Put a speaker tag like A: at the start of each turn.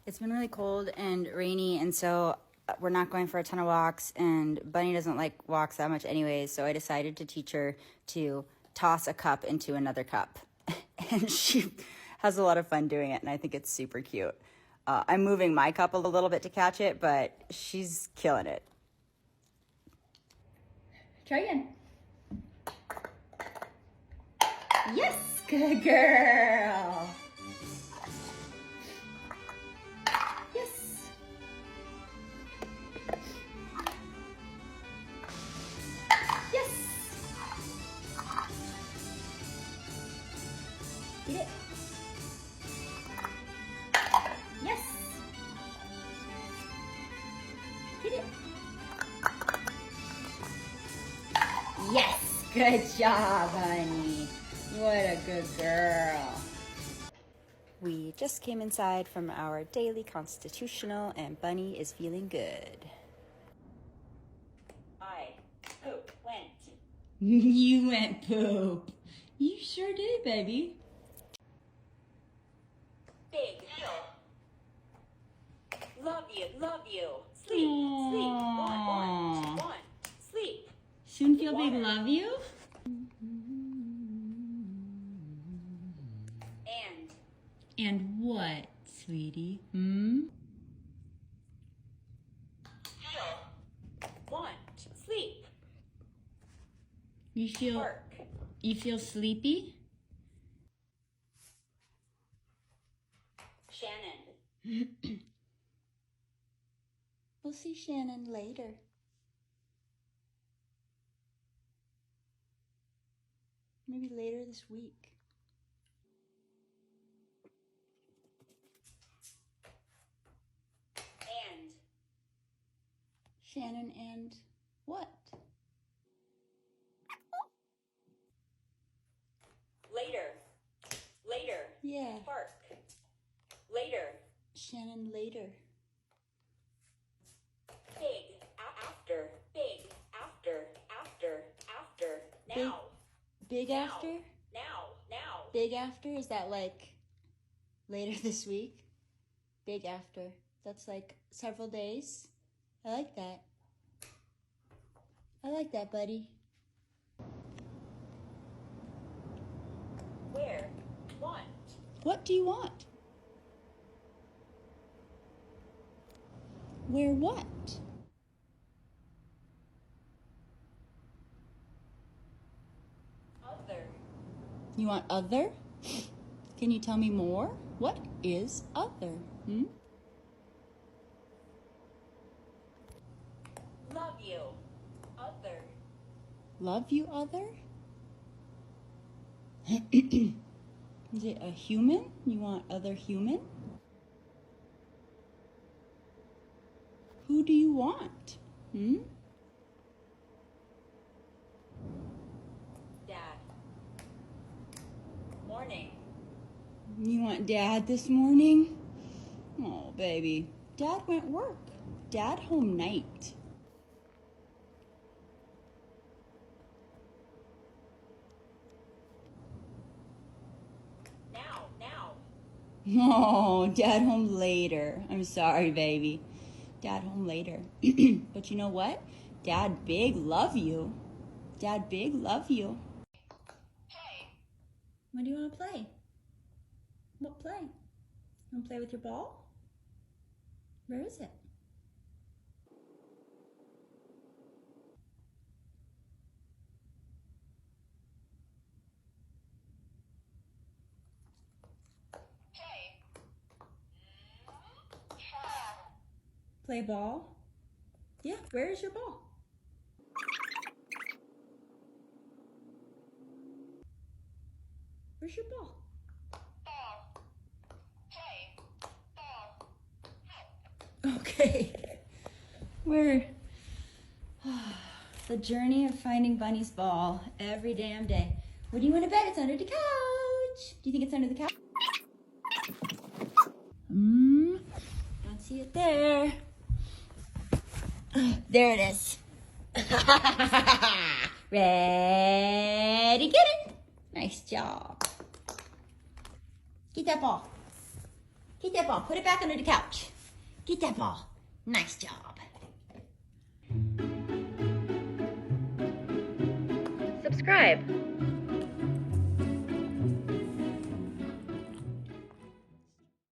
A: It's been really cold and rainy, and so we're not going for a ton of walks, and Bunny doesn't like walks that much anyways, so I decided to teach her to toss a cup into another cup. And she has a lot of fun doing it, and I think it's super cute. I'm moving my cup a little bit to catch it, but she's killing it. Try again. Yes, good girl. Yes. Yes. Eat it. Yes. Eat it. Yes. Good job, honey. What a good girl. We just came inside from our daily constitutional, and Bunny is feeling good. I went. You went poop. You sure did, baby. Big hill. Love you, love you. Sleep,
B: Aww.
A: sleep. One. Sleep.
B: Soon feel big love you? And what, sweetie?
A: Hill. Want. Sleep.
B: You feel sleepy?
A: Shannon. We'll see Shannon later. Maybe later this week. And. Shannon and what? Later. Yeah. Park. Later. Shannon later. Big. After. Big. After. Now.
B: Big
A: now.
B: after?
A: Now.
B: Big after? Is that like later this week? Big after. That's like several days. I like that. I like that, buddy.
A: Where? Want.
B: What do you want? Where what?
A: Other.
B: You want other? Can you tell me more? What is other?
A: Love you. Other.
B: Love you, other? Is it a human? You want other human? Who do you want?
A: Dad. Morning.
B: You want Dad this morning? Oh, baby. Dad went work. Dad home night.
A: Now.
B: Oh, Dad home later. I'm sorry, baby. Dad home later. But you know what? Dad big love you. Dad big love you.
A: Hey.
B: What do you want to play? What play? You want to play with your ball? Where is it? Play ball? Yeah, where is your ball? Where's your ball? Okay. We're the journey of finding Bunny's ball every damn day. What do you want to bet? It's under the couch. Do you think it's under the couch? Don't see it there. There it is. Ready, get it. Nice job. Get that ball. Get that ball. Put it back under the couch. Get that ball. Nice job.
A: Subscribe.